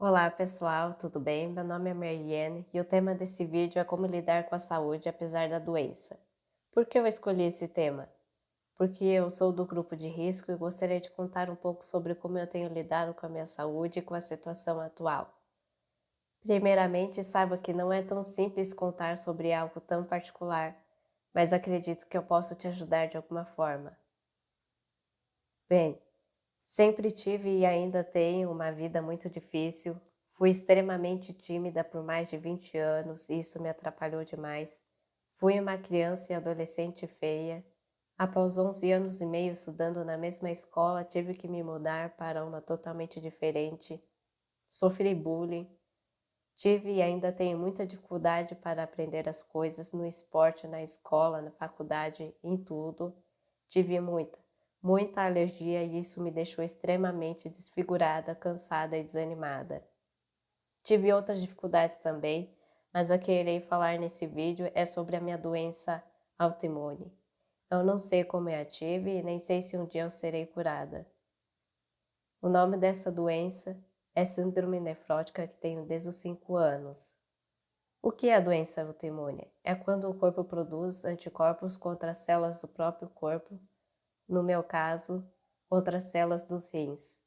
Olá pessoal, tudo bem? Meu nome é Mariane e o tema desse vídeo é como lidar com a saúde apesar da doença. Por que eu escolhi esse tema? Porque eu sou do grupo de risco e gostaria de contar um pouco sobre como eu tenho lidado com a minha saúde e com a situação atual. Primeiramente, saiba que não é tão simples contar sobre algo tão particular, mas acredito que eu posso te ajudar de alguma forma. Bem, sempre tive e ainda tenho uma vida muito difícil. Fui extremamente tímida por mais de 20 anos e isso me atrapalhou demais. Fui uma criança e adolescente feia. Após 11 anos e meio estudando na mesma escola, tive que me mudar para uma totalmente diferente. Sofri bullying. Tive e ainda tenho muita dificuldade para aprender as coisas no esporte, na escola, na faculdade, em tudo. Tive muita alergia e isso me deixou extremamente desfigurada, cansada e desanimada. Tive outras dificuldades também, mas a que irei falar nesse vídeo é sobre a minha doença autoimune. Eu não sei como eu a tive e nem sei se um dia eu serei curada. O nome dessa doença é síndrome nefrótica que tenho desde os 5 anos. O que é a doença autoimune? É quando o corpo produz anticorpos contra as células do próprio corpo, no meu caso, contra as células dos rins.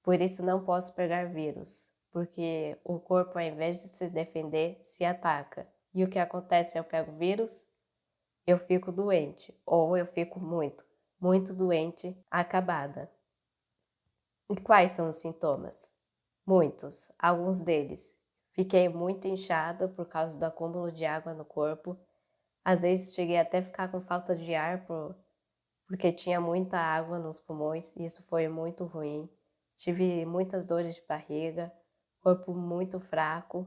Por isso não posso pegar vírus, porque o corpo, ao invés de se defender, se ataca. E o que acontece se eu pego vírus? Eu fico doente, ou eu fico muito doente, acabada. E quais são os sintomas? Muitos, alguns deles. Fiquei muito inchada por causa do acúmulo de água no corpo. Às vezes cheguei até a ficar com falta de ar porque tinha muita água nos pulmões e isso foi muito ruim. Tive muitas dores de barriga, corpo muito fraco,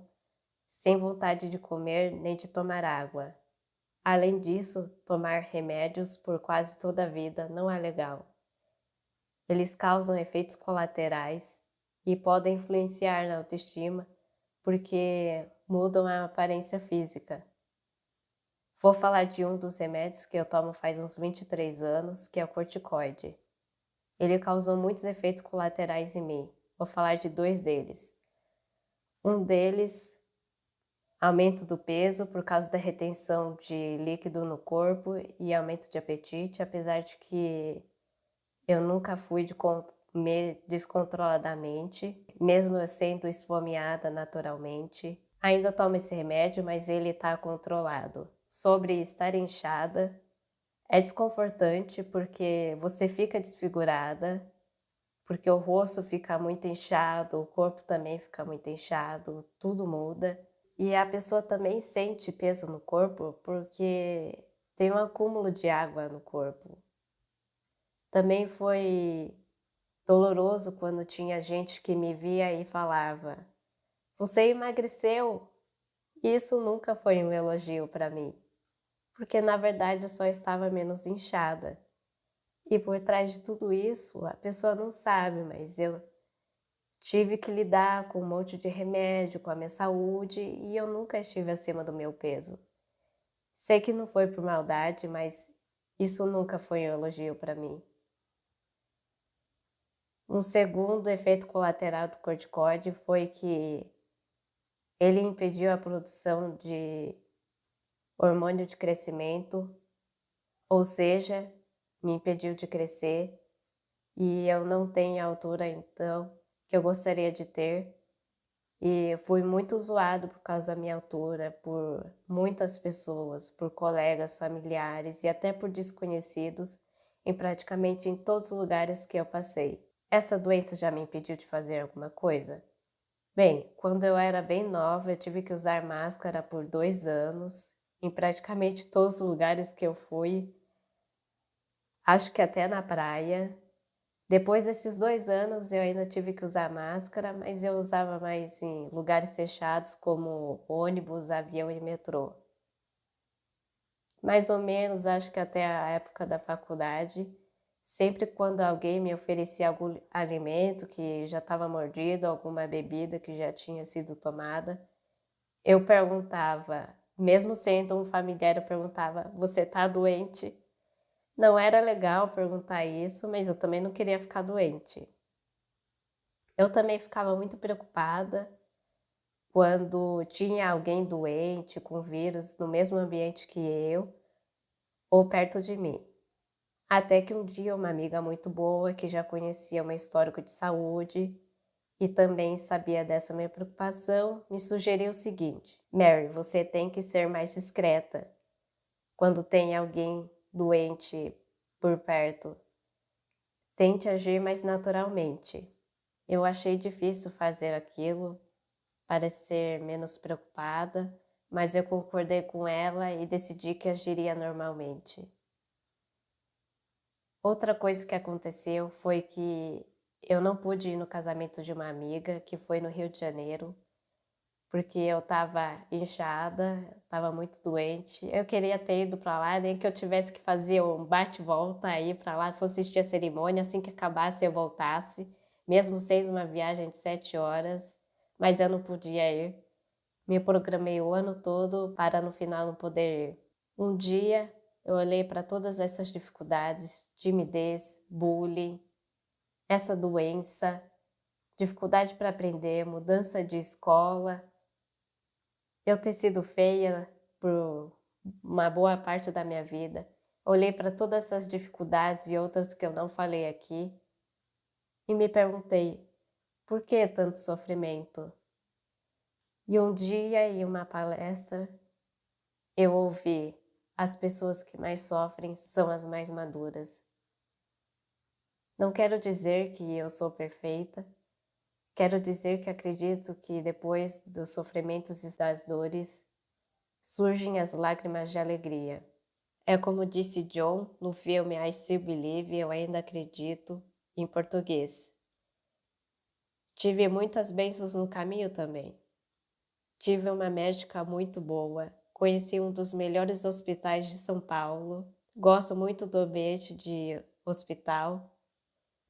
sem vontade de comer nem de tomar água. Além disso, tomar remédios por quase toda a vida não é legal. Eles causam efeitos colaterais e podem influenciar na autoestima porque mudam a aparência física. Vou falar de um dos remédios que eu tomo faz uns 23 anos, que é o corticoide. Ele causou muitos efeitos colaterais em mim. Vou falar de dois deles. Um deles, aumento do peso por causa da retenção de líquido no corpo e aumento de apetite, apesar de que eu nunca fui de comer descontroladamente, mesmo eu sendo esfomeada naturalmente. Ainda tomo esse remédio, mas ele está controlado. Sobre estar inchada, é desconfortante porque você fica desfigurada, porque o rosto fica muito inchado, o corpo também fica muito inchado, tudo muda. E a pessoa também sente peso no corpo porque tem um acúmulo de água no corpo. Também foi doloroso quando tinha gente que me via e falava: "Você emagreceu". Isso nunca foi um elogio para mim, porque na verdade eu só estava menos inchada. E por trás de tudo isso, a pessoa não sabe, mas eu tive que lidar com um monte de remédio, com a minha saúde, e eu nunca estive acima do meu peso. Sei que não foi por maldade, mas isso nunca foi um elogio para mim. Um segundo efeito colateral do corticoide foi que ele impediu a produção de hormônio de crescimento, ou seja, me impediu de crescer e eu não tenho a altura então que eu gostaria de ter. E fui muito zoado por causa da minha altura, por muitas pessoas, por colegas, familiares e até por desconhecidos em praticamente em todos os lugares que eu passei. Essa doença já me impediu de fazer alguma coisa? Bem, quando eu era bem nova, eu tive que usar máscara por 2 anos, em praticamente todos os lugares que eu fui, acho que até na praia. Depois desses 2 anos eu ainda tive que usar máscara, mas eu usava mais em lugares fechados como ônibus, avião e metrô. Mais ou menos, acho que até a época da faculdade, sempre quando alguém me oferecia algum alimento que já estava mordido, alguma bebida que já tinha sido tomada, eu perguntava, mesmo sendo um familiar, eu perguntava: "Você tá doente?". Não era legal perguntar isso, mas eu também não queria ficar doente. Eu também ficava muito preocupada quando tinha alguém doente com vírus no mesmo ambiente que eu ou perto de mim. Até que um dia uma amiga muito boa, que já conhecia o meu histórico de saúde e também sabia dessa minha preocupação, me sugeriu o seguinte: Mary, você tem que ser mais discreta quando tem alguém doente por perto. Tente agir mais naturalmente. Eu achei difícil fazer aquilo, parecer menos preocupada, mas eu concordei com ela e decidi que agiria normalmente. Outra coisa que aconteceu foi que eu não pude ir no casamento de uma amiga, que foi no Rio de Janeiro, porque eu estava inchada, estava muito doente. Eu queria ter ido para lá, nem que eu tivesse que fazer um bate-volta aí para lá, só assistir a cerimônia, assim que acabasse eu voltasse, mesmo sendo uma viagem de 7 horas, mas eu não podia ir. Me programei o ano todo para no final não poder ir. Um dia eu olhei para todas essas dificuldades, timidez, bullying, essa doença, dificuldade para aprender, mudança de escola, eu ter sido feia por uma boa parte da minha vida. Olhei para todas essas dificuldades e outras que eu não falei aqui e me perguntei: por que tanto sofrimento? E um dia, em uma palestra, eu ouvi: as pessoas que mais sofrem são as mais maduras. Não quero dizer que eu sou perfeita, quero dizer que acredito que depois dos sofrimentos e das dores, surgem as lágrimas de alegria. É como disse John no filme I Still Believe, Eu Ainda Acredito, em português. Tive muitas bênçãos no caminho também. Tive uma médica muito boa, conheci um dos melhores hospitais de São Paulo, gosto muito do ambiente de hospital,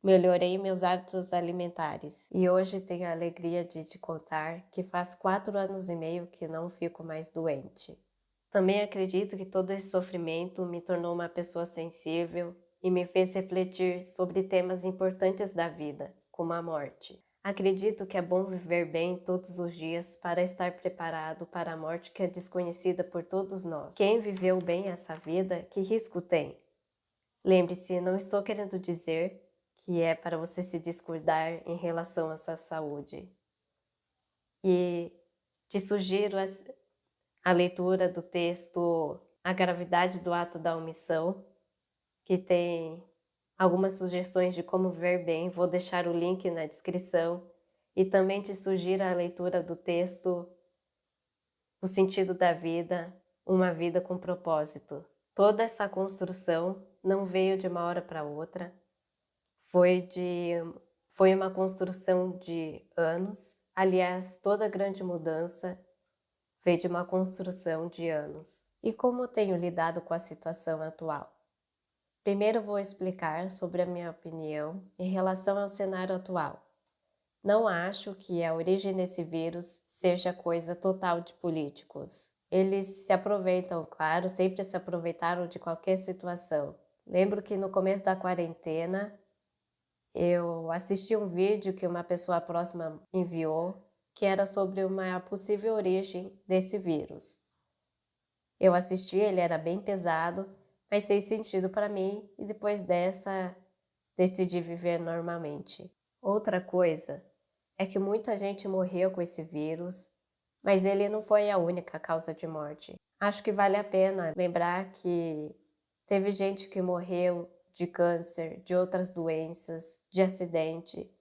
melhorei meus hábitos alimentares e hoje tenho a alegria de te contar que faz 4 anos e meio que não fico mais doente. Também acredito que todo esse sofrimento me tornou uma pessoa sensível e me fez refletir sobre temas importantes da vida, como a morte. Acredito que é bom viver bem todos os dias para estar preparado para a morte que é desconhecida por todos nós. Quem viveu bem essa vida, que risco tem? Lembre-se, não estou querendo dizer que é para você se descuidar em relação à sua saúde. E te sugiro a leitura do texto A Gravidade do Ato da Omissão, que tem algumas sugestões de como viver bem, vou deixar o link na descrição, e também te sugiro a leitura do texto O Sentido da Vida, Uma Vida com Propósito. Toda essa construção não veio de uma hora para outra, foi uma construção de anos. Aliás, toda grande mudança veio de uma construção de anos. E como tenho lidado com a situação atual? Primeiro vou explicar sobre a minha opinião em relação ao cenário atual. Não acho que a origem desse vírus seja coisa total de políticos. Eles se aproveitam, claro, sempre se aproveitaram de qualquer situação. Lembro que no começo da quarentena eu assisti um vídeo que uma pessoa próxima enviou, que era sobre uma possível origem desse vírus. Eu assisti, ele era bem pesado, mas fez sentido para mim e depois dessa decidi viver normalmente. Outra coisa é que muita gente morreu com esse vírus, mas ele não foi a única causa de morte. Acho que vale a pena lembrar que teve gente que morreu de câncer, de outras doenças, de acidente.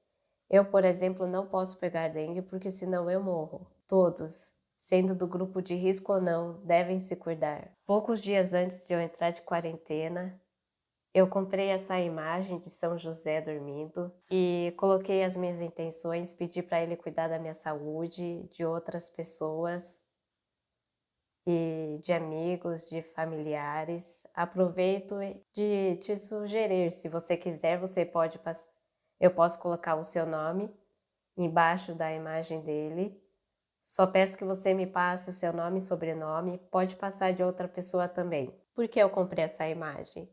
Eu, por exemplo, não posso pegar dengue porque senão eu morro. Todos, sendo do grupo de risco ou não, devem se cuidar. Poucos dias antes de eu entrar de quarentena, eu comprei essa imagem de São José dormindo e coloquei as minhas intenções, pedi para ele cuidar da minha saúde, de outras pessoas e de amigos, de familiares. Aproveito de te sugerir, se você quiser, eu posso colocar o seu nome embaixo da imagem dele. Só peço que você me passe o seu nome e sobrenome, pode passar de outra pessoa também. Por que eu comprei essa imagem?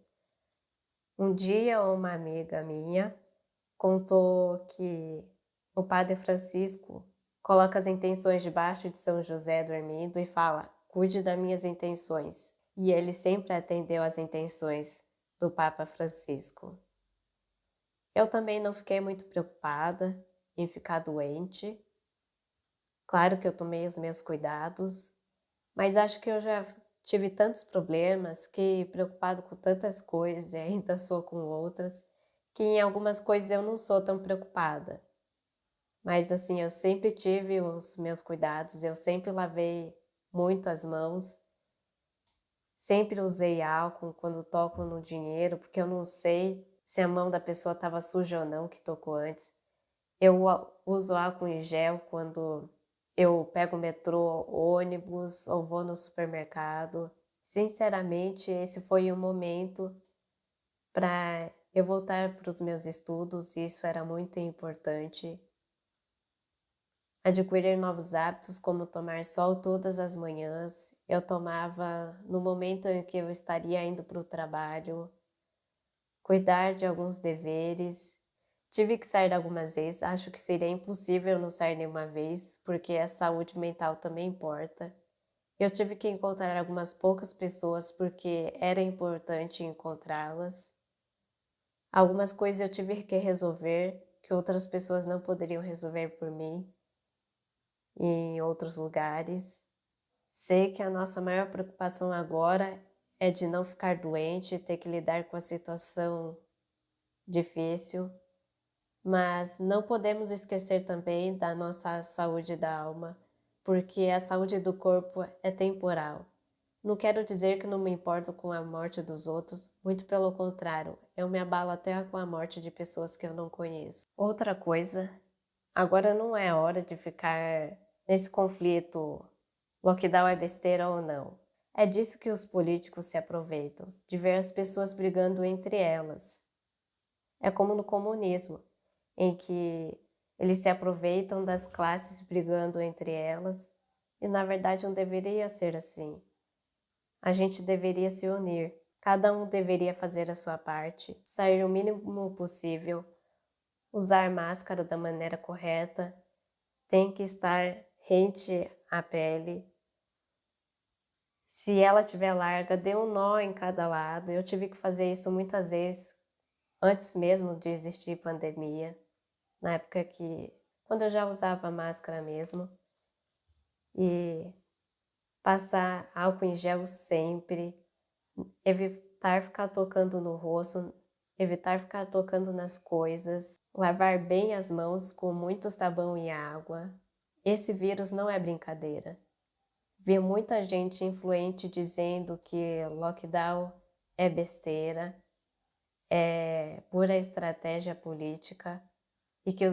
Um dia uma amiga minha contou que O padre Francisco coloca as intenções debaixo de São José dormindo e fala: "Cuide das minhas intenções". E ele sempre atendeu às intenções do Papa Francisco. Eu também não fiquei muito preocupada em ficar doente. Claro que eu tomei os meus cuidados, mas acho que eu já tive tantos problemas, que preocupado com tantas coisas e ainda sou com outras, que em algumas coisas eu não sou tão preocupada. Mas assim, eu sempre tive os meus cuidados, eu sempre lavei muito as mãos, sempre usei álcool quando toco no dinheiro, porque eu não sei se a mão da pessoa estava suja ou não que tocou antes. Eu uso álcool em gel quando eu pego o metrô, ônibus ou vou no supermercado. Sinceramente, esse foi o momento para eu voltar para os meus estudos, e isso era muito importante. Adquirir novos hábitos, como tomar sol todas as manhãs. Eu tomava no momento em que eu estaria indo para o trabalho, cuidar de alguns deveres. Tive que sair algumas vezes, acho que seria impossível não sair nenhuma vez, porque a saúde mental também importa. Eu tive que encontrar algumas poucas pessoas, porque era importante encontrá-las. Algumas coisas eu tive que resolver, que outras pessoas não poderiam resolver por mim, em outros lugares. Sei que a nossa maior preocupação agora é de não ficar doente, ter que lidar com a situação difícil, mas não podemos esquecer também da nossa saúde da alma, porque a saúde do corpo é temporal. Não quero dizer que não me importo com a morte dos outros, muito pelo contrário, eu me abalo até com a morte de pessoas que eu não conheço. Outra coisa, agora não é hora de ficar nesse conflito, lockdown é besteira ou não. É disso que os políticos se aproveitam, de ver as pessoas brigando entre elas. É como no comunismo, em que eles se aproveitam das classes brigando entre elas, e na verdade não deveria ser assim. A gente deveria se unir, cada um deveria fazer a sua parte, sair o mínimo possível, usar máscara da maneira correta, tem que estar rente à pele. Se ela estiver larga, dê um nó em cada lado. Eu tive que fazer isso muitas vezes, antes mesmo de existir pandemia, na época quando eu já usava máscara mesmo, e passar álcool em gel sempre, evitar ficar tocando no rosto, evitar ficar tocando nas coisas, lavar bem as mãos com muito sabão e água. Esse vírus não é brincadeira. Vi muita gente influente dizendo que lockdown é besteira, é pura estratégia política, e que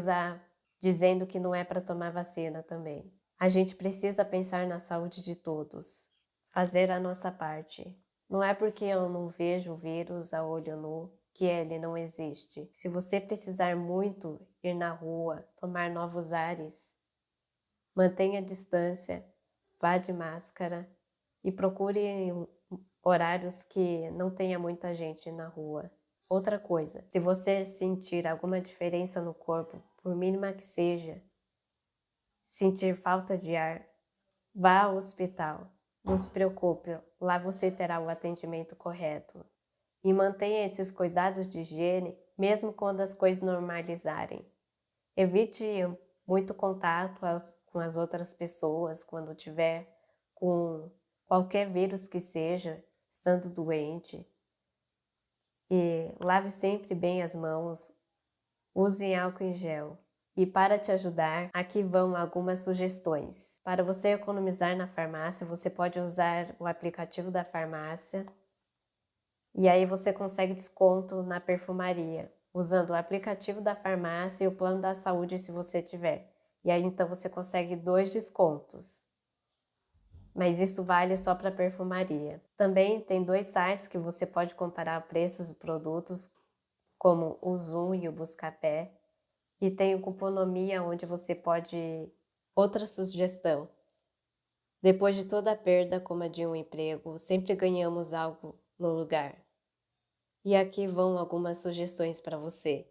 dizendo que não é para tomar vacina também. A gente precisa pensar na saúde de todos, fazer a nossa parte. Não é porque eu não vejo o vírus a olho nu que ele não existe. Se você precisar muito ir na rua, tomar novos ares, mantenha a distância, vá de máscara e procure horários que não tenha muita gente na rua. Outra coisa, se você sentir alguma diferença no corpo, por mínima que seja, sentir falta de ar, vá ao hospital. Não se preocupe, lá você terá o atendimento correto. E mantenha esses cuidados de higiene mesmo quando as coisas normalizarem. Evite muito contato com as outras pessoas quando tiver com qualquer vírus que seja, estando doente. E lave sempre bem as mãos, use álcool em gel. E para te ajudar, aqui vão algumas sugestões. Para você economizar na farmácia, você pode usar o aplicativo da farmácia, e aí você consegue desconto na perfumaria, usando o aplicativo da farmácia e o plano da saúde se você tiver. E aí então você consegue 2 descontos. Mas isso vale só para perfumaria. Também tem 2 sites que você pode comparar preços de produtos, como o Zoom e o Buscapé. E tem o Cuponomia, onde você pode... Outra sugestão: depois de toda a perda, como a de um emprego, sempre ganhamos algo no lugar. E aqui vão algumas sugestões para você.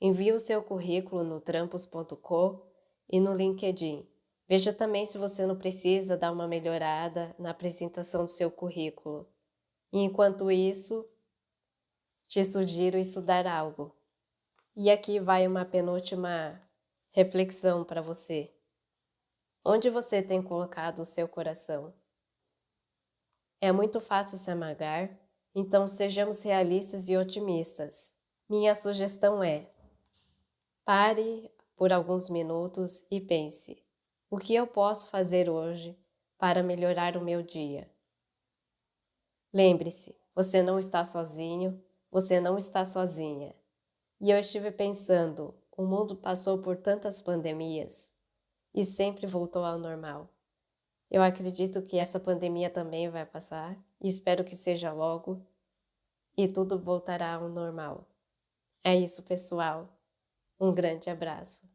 Envie o seu currículo no trampos.co e no LinkedIn. Veja também se você não precisa dar uma melhorada na apresentação do seu currículo. E enquanto isso, te sugiro estudar algo. E aqui vai uma penúltima reflexão para você. Onde você tem colocado o seu coração? É muito fácil se amargar, então sejamos realistas e otimistas. Minha sugestão é: pare por alguns minutos e pense: o que eu posso fazer hoje para melhorar o meu dia? Lembre-se, você não está sozinho, você não está sozinha. E eu estive pensando, o mundo passou por tantas pandemias e sempre voltou ao normal. Eu acredito que essa pandemia também vai passar e espero que seja logo e tudo voltará ao normal. É isso, pessoal. Um grande abraço.